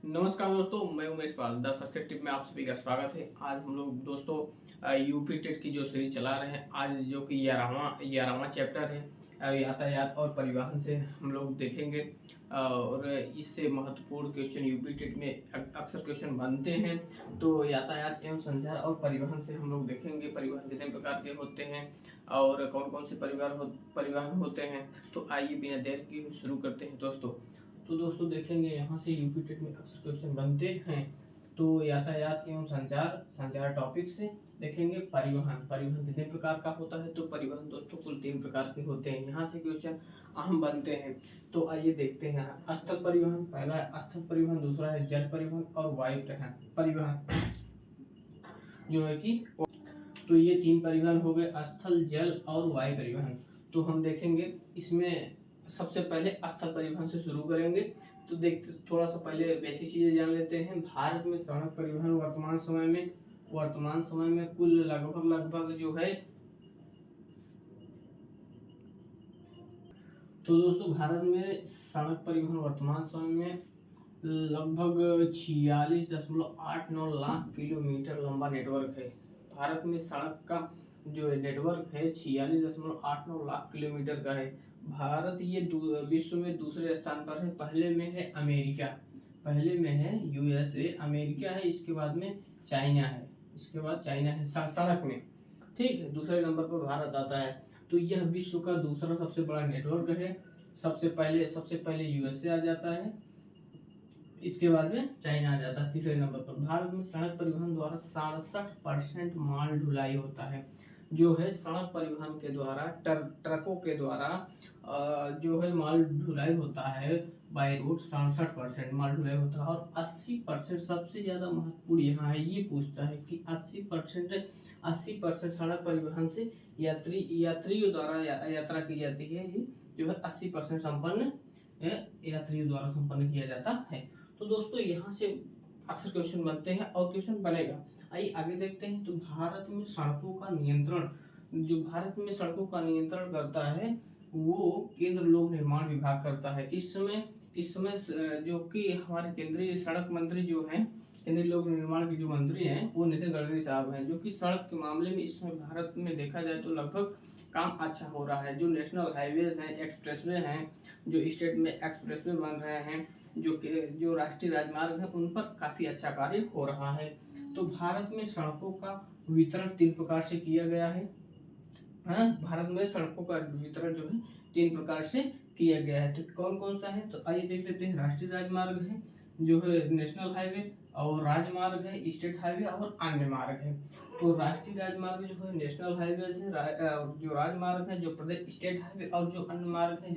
नमस्कार दोस्तों, मैं Umesh Pal the success tip में आप सभी का स्वागत है। आज हम लोग दोस्तों यूपी टेट की जो सीरीज चला रहे हैं, आज जो कि 11वां चैप्टर है यातायात और परिवहन से हम लोग देखेंगे। और इससे महत्वपूर्ण क्वेश्चन यूपी टेट में अक्सर क्वेश्चन बनते हैं। तो यातायात एवं संचार और परिवहन से हम लोग देखेंगे परिवहन कितने प्रकार के होते हैं और कौन कौन से परिवहन होते हैं। तो आइए बिना देर के शुरू करते हैं दोस्तों। तो दोस्तों देखेंगे यहाँ से यूपी टेट में अक्सर क्वेश्चन बनते हैं। तो यातायात एवं संचार टॉपिक से देखेंगे परिवहन कितने प्रकार का होता है। तो परिवहन दोस्तों कुल 3 प्रकार के होते हैं। यहाँ से क्वेश्चन अहम बनते हैं। तो आइए देखते हैं। स्थल परिवहन, पहला है स्थल परिवहन, दूसरा है जल परिवहन और वायु परिवहन जो है कि तो ये 3 परिवहन हो गए, स्थल, जल और वायु परिवहन। तो हम देखेंगे इसमें सबसे पहले स्थल परिवहन से शुरू करेंगे। तो देखते थोड़ा सा पहले बेसिक चीजें जान लेते हैं। भारत में सड़क परिवहन वर्तमान समय में कुल लगभग जो है, तो दोस्तों भारत में सड़क परिवहन वर्तमान समय में लगभग 46.89 लाख किलोमीटर लंबा नेटवर्क है। भारत में सड़क का जो नेटवर्क है 46.89 लाख किलोमीटर का है। भारत ये विश्व में दूसरे स्थान पर है। पहले में है अमेरिका, पहले में है यूएसए, अमेरिका है, इसके बाद में चाइना है, सड़क में। ठीक है, दूसरे नंबर पर भारत आता है। तो यह विश्व का दूसरा सबसे बड़ा नेटवर्क है। सबसे पहले यूएसए आ जाता है, इसके बाद में चाइना आ जाता है तीसरे नंबर पर। भारत में सड़क परिवहन द्वारा 67% माल ढुलाई होता है। जो है सड़क परिवहन के द्वारा ट्रकों के द्वारा जो है माल ढुलाई होता है बाय रोड, 67% माल ढुलाई होता है। और 80% सबसे ज्यादा महत्वपूर्ण यहाँ है, ये पूछता है कि 80% सड़क परिवहन से यात्रियों द्वारा यात्रा की जाती है। ये जो है 80% संपन्न यात्रियों द्वारा संपन्न किया जाता है। तो दोस्तों यहाँ से अक्सर क्वेश्चन बनते हैं और क्वेश्चन बनेगा। आइए आगे देखते हैं। तो भारत में सड़कों का नियंत्रण करता है वो केंद्र लोक निर्माण विभाग करता है। इस समय जो कि हमारे केंद्रीय सड़क मंत्री जो हैं, केंद्रीय लोक निर्माण के जो मंत्री हैं वो नितिन गडकरी साहब हैं। जो कि सड़क के मामले में इसमें भारत में देखा जाए तो लगभग काम अच्छा हो रहा है। जो नेशनल हाईवेज हैं, एक्सप्रेसवे हैं, जो स्टेट में एक्सप्रेसवे बन रहे हैं, जो राष्ट्रीय राजमार्ग है, उन पर काफी अच्छा कार्य हो रहा है। तो भारत में सड़कों का वितरण 3 प्रकार से किया गया है। भारत में सड़कों का वितरण जो है 3 प्रकार से किया गया है। तो कौन कौन सा है, तो आइए देख लेते हैं। राष्ट्रीय राजमार्ग है, जो है नेशनल हाईवे, और राजमार्ग है, स्टेट हाईवे और अन्य मार्ग है। तो राष्ट्रीय राजमार्ग जो है नेशनल हाईवे है, जो राजमार्ग है जो प्रदेश स्टेट हाईवे, और जो अन्य मार्ग है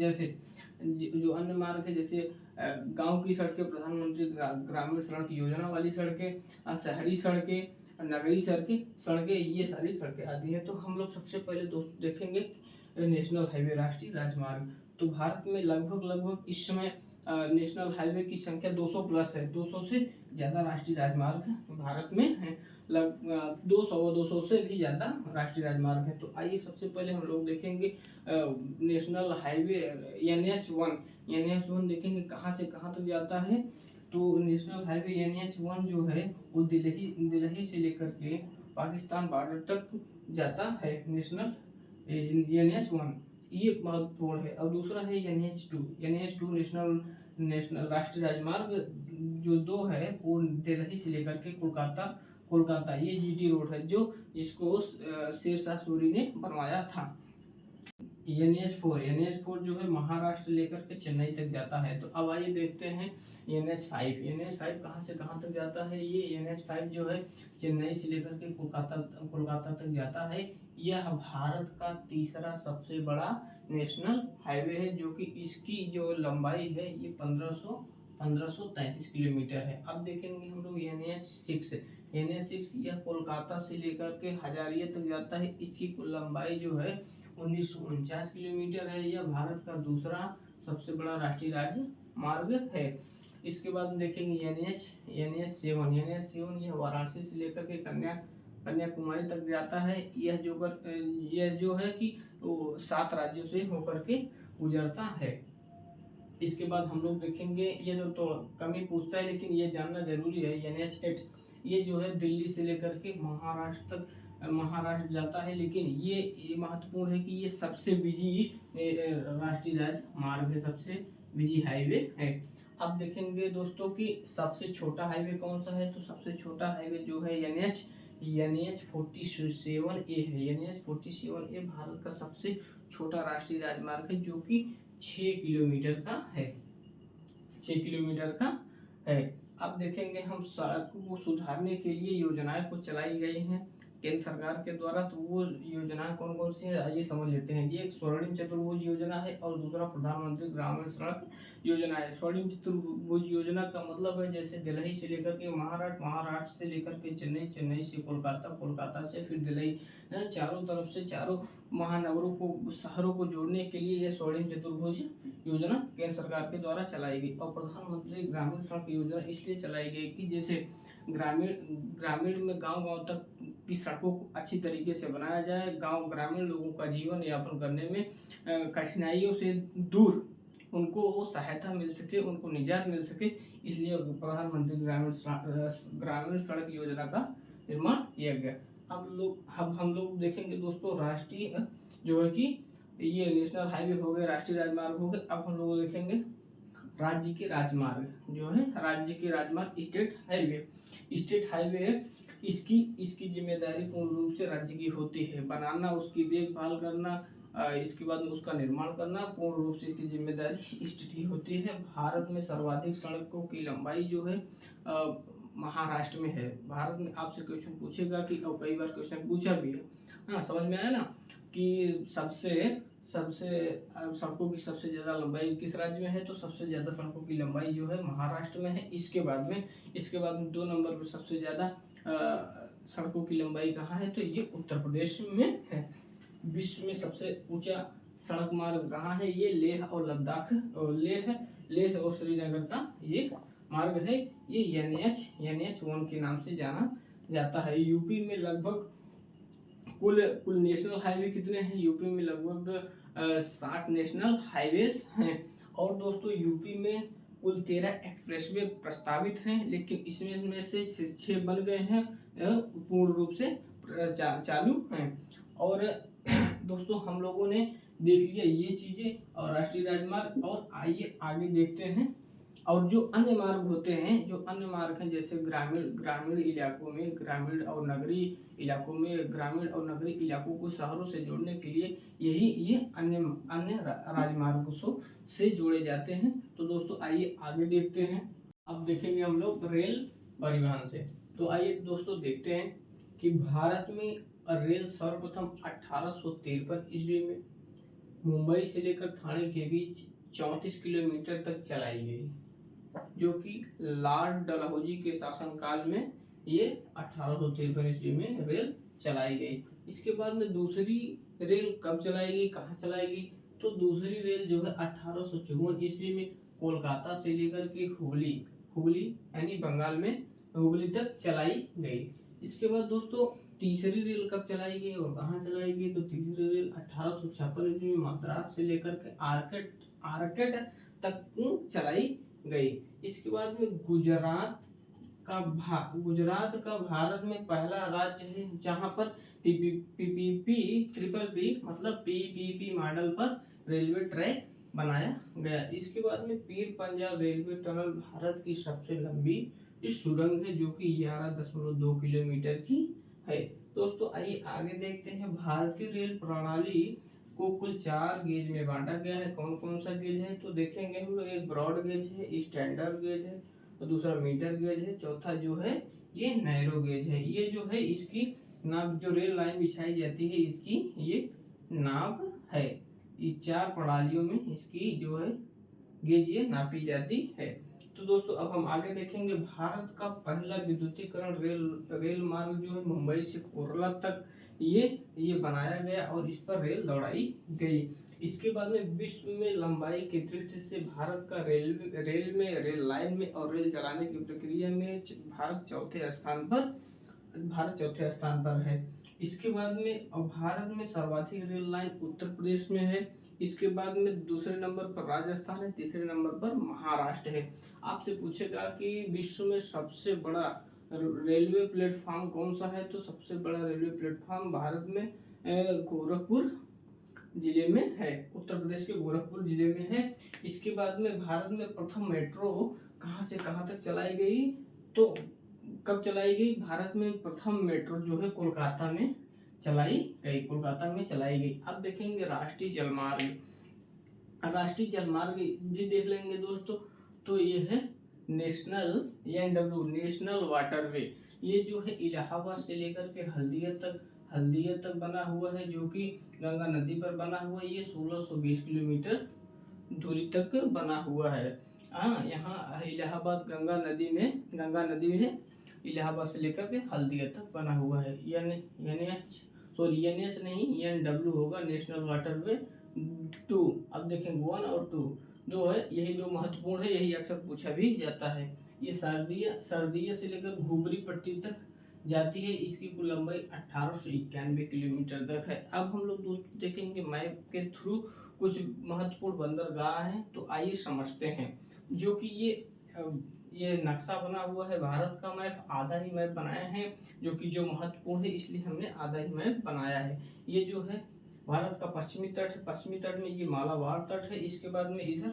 जैसे गांव की सड़कें, प्रधानमंत्री ग्रामीण सड़क योजना वाली सड़कें, शहरी सड़कें, नगरीय सड़कें, ये सारी सड़कें आती हैं। तो हम लोग सबसे पहले दोस्तों देखेंगे नेशनल हाईवे, राष्ट्रीय राजमार्ग। तो भारत में लगभग इस समय नेशनल हाईवे की संख्या 200 प्लस है। 200 से ज्यादा राष्ट्रीय राजमार्ग भारत में है। 200 से भी ज्यादा राष्ट्रीय राजमार्ग है। तो आइए सबसे पहले हम लोग देखेंगे नेशनल हाईवे NH1 देखेंगे कहाँ से कहाँ तक जाता है। तो नेशनल हाईवे NH1 जो है वो दिल्ली से लेकर के पाकिस्तान बॉर्डर तक जाता है। नेशनल NH1 ये महत्वपूर्ण है। और दूसरा है NH2 नेशनल राष्ट्रीय राजमार्ग जो 2 है वो दिल्ली से लेकर के कोलकाता ये GT रोड है, जो जिसको शेरशाह सूरी ने बनवाया था। NH4 जो है महाराष्ट्र से लेकर के चेन्नई तक जाता है। तो अब आइए देखते हैं NH5 कहाँ से कहाँ तक जाता है। ये NH5 जो है चेन्नई से लेकर के कोलकाता तक जाता है। यह भारत का तीसरा सबसे बड़ा नेशनल हाईवे है, जो कि इसकी जो लंबाई है ये 1533 किलोमीटर है। अब देखेंगे हम लोग NH6 यह कोलकाता से लेकर के हजारिया तक जाता है। इसकी कुल लंबाई जो है 1949 किलोमीटर है। यह भारत का दूसरा सबसे बड़ा राष्ट्रीय राजमार्ग है। इसके बाद देखेंगे NH7 यह वाराणसी से लेकर के कन्याकुमारी तक जाता है। यह जो है कि 7 राज्यों से होकर के गुजरता है। इसके बाद हम लोग देखेंगे, ये तो कम ही पूछता है लेकिन ये जानना जरूरी है, NH8 ये जो है दिल्ली से लेकर के महाराष्ट्र तक महाराष्ट्र जाता है, लेकिन ये महत्वपूर्ण है कि ये सबसे बिजी राष्ट्रीय राजमार्ग है, सबसे बिजी हाईवे है। अब देखेंगे दोस्तों कि सबसे छोटा हाईवे कौन सा है, तो सबसे छोटा हाईवे जो है NH47A है। NH47A भारत का सबसे छोटा राष्ट्रीय राजमार्ग है, जो कि 6 किलोमीटर का है, 6 किलोमीटर का है। अब देखेंगे हम सड़क को सुधारने के लिए योजनाएं कुछ चलाई गई हैं केंद्र सरकार के द्वारा, तो वो योजनाएं कौन कौन सी है आइए समझ लेते हैं। ये एक स्वर्णिम चतुर्भुज योजना है और दूसरा प्रधानमंत्री ग्रामीण सड़क योजना है। स्वर्णिम चतुर्भुज योजना का मतलब है जैसे दिल्ली से लेकर के महाराष्ट्र, महाराष्ट्र से लेकर के चेन्नई, चेन्नई से कोलकाता, कोलकाता से फिर दिल्ली, चारों तरफ से चारों महानगरों को, शहरों को जोड़ने के लिए ये स्वर्णिम चतुर्भुज योजना केंद्र सरकार के द्वारा चलाई गई। और प्रधानमंत्री ग्रामीण सड़क योजना इसलिए चलाई गई कि जैसे ग्रामीण में गांव तक की सड़कों को अच्छी तरीके से बनाया जाए, ग्रामीण लोगों का जीवन यापन करने में कठिनाइयों से दूर उनको सहायता मिल सके, उनको निजात मिल सके, इसलिए प्रधानमंत्री ग्रामीण सड़क योजना का निर्माण किया गया। अब हम लोग देखेंगे दोस्तों राष्ट्रीय जो है कि ये नेशनल हाईवे हो गए, राष्ट्रीय राजमार्ग हो गए। अब हम लोग देखेंगे राज्य के राजमार्ग जो है, राज्य के राजमार्ग स्टेट हाईवे। स्टेट हाईवे है, इसकी जिम्मेदारी पूर्ण रूप से राज्य की होती है, बनाना, उसकी देखभाल करना, इसके बाद में उसका निर्माण करना, पूर्ण रूप से इसकी जिम्मेदारी स्टेट की होती है। भारत में सर्वाधिक सड़कों की लंबाई जो है महाराष्ट्र में है। भारत में आपसे क्वेश्चन पूछेगा कि, और कई बार क्वेश्चन पूछा भी है, हाँ समझ में आया ना, कि सबसे सड़कों की सबसे ज्यादा लंबाई किस राज्य में है, तो सबसे ज्यादा सड़कों की लंबाई जो है महाराष्ट्र में है। इसके बाद में 2 नंबर पर सबसे ज्यादा सड़कों की लंबाई कहाँ है, तो ये उत्तर प्रदेश में है। विश्व में सबसे ऊंचा सड़क मार्ग कहाँ है, ये लेह और लद्दाख, लेह और श्रीनगर का ये मार्ग है। ये NH1 के नाम से जाना जाता है। यूपी में लगभग कुल नेशनल हाईवे कितने हैं, यूपी में लगभग 60 नेशनल हाईवेज हैं। और दोस्तों यूपी में कुल 13 एक्सप्रेसवे प्रस्तावित हैं, लेकिन इसमें से 6 बन गए हैं, पूर्ण रूप से चालू हैं। और दोस्तों हम लोगों ने देख लिया ये चीजें और राष्ट्रीय राजमार्ग, और आइए आगे देखते हैं। और जो अन्य मार्ग होते हैं, जो अन्य मार्ग हैं जैसे ग्रामीण इलाकों में, ग्रामीण और नगरीय इलाकों को शहरों से जोड़ने के लिए ये अन्य राजमार्गों से जोड़े जाते हैं। तो दोस्तों आइए आगे देखते हैं। अब देखेंगे हम लोग रेल परिवहन से। तो आइए दोस्तों देखते हैं कि भारत में रेल सर्वप्रथम 1853 ईस्वी में मुंबई से लेकर थाने के बीच 34 किलोमीटर तक चलाई गई, जो कि लॉर्ड डलहौजी के शासनकाल में ये 1853 ईस्वी में रेल चलाई गई। इसके बाद में दूसरी रेल कब चलाई गई, कहाँ चलाई गई, तो दूसरी रेल जो है 1854 ईस्वी में कोलकाता से लेकर के हुगली यानी बंगाल में हुगली तक चलाई गई। इसके बाद दोस्तों तीसरी रेल कब चलाई गई और कहाँ चलाई गई, तो तीसरी रेल 1856 ईस्वी में मद्रास से लेकर के आर्केट तक चलाई गई। इसके बाद में गुजरात का भारत में पहला राज्य है जहां पर पीपीपी मॉडल पर रेलवे ट्रैक बनाया गया। इसके बाद में पीर पंजाब रेलवे टनल भारत की सबसे लंबी सुरंग है, जो कि 11.2 किलोमीटर की है। दोस्तों आइए आगे देखते हैं। भारतीय रेल प्रणाली को कुल 4 गेज में बांटा गया है। कौन कौन सा गेज है, तो देखेंगे हम लोग। एक ब्रॉड गेज है, स्टैंडर्ड गेज है, और दूसरा मीटर गेज है, चौथा जो है ये नैरो गेज है। ये जो है इसकी नाप, जो रेल लाइन बिछाई जाती है इसकी ये नाप है। इस 4 प्रणालियों में इसकी जो है गेज ये नापी जाती है। तो दोस्तों अब हम आगे देखेंगे। भारत का पहला विद्युतीकरण रेल मार्ग जो है मुंबई से कोरला तक ये बनाया गया और इस पर रेल दौड़ाई गई। इसके बाद में विश्व में लंबाई की दृष्टि से भारत का रेल लाइन में और रेल चलाने की प्रक्रिया में भारत चौथे स्थान पर है। इसके बाद में भारत में सर्वाधिक रेल लाइन उत्तर प्रदेश में है। इसके बाद में दूसरे नंबर पर राजस्थान है, तीसरे नंबर पर महाराष्ट्र है। आपसे पूछेगा कि विश्व में सबसे बड़ा रेलवे प्लेटफॉर्म कौन सा है, तो सबसे बड़ा रेलवे प्लेटफॉर्म भारत में गोरखपुर जिले में है, उत्तर प्रदेश के गोरखपुर जिले में है। इसके बाद में भारत में प्रथम मेट्रो कहां से कहां तक चलाई गई, तो कब चलाई गई, भारत में प्रथम मेट्रो जो है कोलकाता में चलाई गई, कोलकाता में चलाई गई। अब देखेंगे राष्ट्रीय जलमार्ग, राष्ट्रीय जलमार्ग जी देख लेंगे दोस्तों, तो ये है नेशनल NW नेशनल वाटरवे। ये जो है इलाहाबाद से लेकर के हल्दिया तक बना हुआ है, जो कि गंगा नदी पर बना हुआ है। ये 1620 किलोमीटर दूरी तक बना हुआ है। यहाँ इलाहाबाद गंगा नदी में इलाहाबाद से लेकर के हल्दिया तक बना हुआ है। NH नहीं, NW होगा, नेशनल वाटरवे 2। अब देखें 1 और 2 है, यही दो महत्वपूर्ण है, यही अक्सर पूछा भी जाता है। ये सरदिया से लेकर घुबरी पट्टी तक जाती है। इसकी कुल लंबाई 1891 किलोमीटर तक है। अब हम लोग दोस्तों देखेंगे मैप के थ्रू कुछ महत्वपूर्ण बंदरगाह हैं, तो आइए समझते हैं। जो कि ये नक्शा बना हुआ है भारत का मैप, आधा ही मैप बनाया है, जो कि जो महत्वपूर्ण है इसलिए हमने आधा ही मैप बनाया है। ये जो है भारत का पश्चिमी तट है, पश्चिमी तट में ये मालाबार तट है। इसके बाद में इधर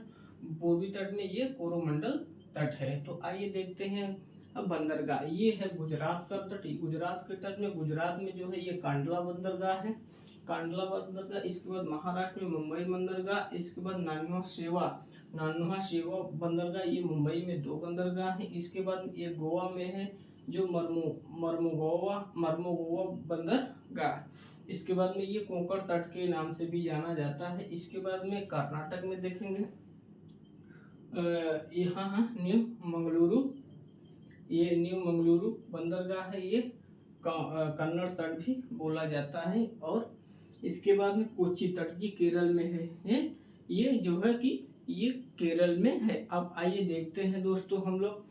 पूर्वी तट में ये कोरोमंडल तट है। तो आइए देखते हैं अब बंदरगाह। ये है गुजरात का तट, गुजरात के तट में, गुजरात में जो है ये कांडला बंदरगाह है, कांडला बंदरगाह। इसके बाद महाराष्ट्र में मुंबई बंदरगाह। इसके बाद नान्हा शेवा बंदरगाह, ये मुंबई में 2 बंदरगाह है। इसके बाद ये गोवा में है, जो मर्मोगोवा बंदरगाह। इसके बाद में ये कोंकण तट के नाम से भी जाना जाता है। इसके बाद में कर्नाटक में देखेंगे यहाँ न्यू मंगलुरु बंदरगाह है, ये कन्नड़ तट भी बोला जाता है। और इसके बाद में कोच्चि तट जी केरल में है, ये जो है कि ये केरल में है। अब आइए देखते हैं दोस्तों हम लोग,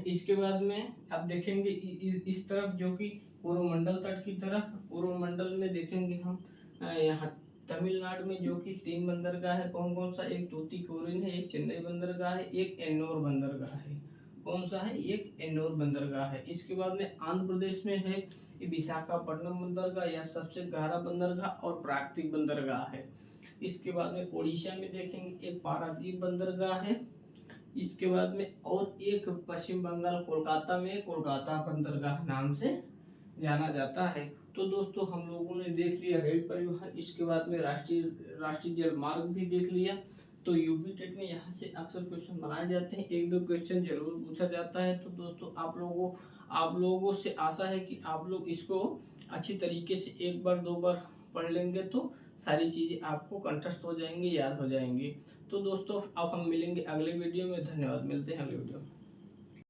इसके बाद में अब देखेंगे इस तरफ, जो कि कोरोमंडल तट की तरफ, कोरोमंडल में देखेंगे हम यहाँ तमिलनाडु में जो कि 3 बंदरगाह है। कौन कौन सा, एक तूतीकोरिन है, एक चेन्नई बंदरगाह है, एक एन्नोर बंदरगाह है। कौन सा है, एक एन्नोर बंदरगाह है। इसके बाद में आंध्र प्रदेश में है विशाखापट्टनम बंदरगाह, यह सबसे गहरा बंदरगाह और प्राकृतिक बंदरगाह है। इसके बाद में उड़ीसा में देखेंगे एक पारादीप बंदरगाह है। इसके बाद में और एक पश्चिम बंगाल कोलकाता में कोलकाता बंदरगाह नाम से जाना जाता है। तो दोस्तों हम लोगों ने देख लिया रेल परिवहन, इसके बाद में राष्ट्रीय जल मार्ग भी देख लिया। तो यूपी टेट में यहाँ से अक्सर क्वेश्चन बनाए जाते हैं, 1-2 क्वेश्चन जरूर पूछा जाता है। तो दोस्तों आप लोगों से आशा है कि आप लोग इसको अच्छी तरीके से 1 बार 2 बार पढ़ लेंगे, तो सारी चीज़ें आपको कंठस्थ हो जाएंगी, याद हो जाएंगी। तो दोस्तों अब हम मिलेंगे अगले वीडियो में। धन्यवाद, मिलते हैं अगले वीडियो में।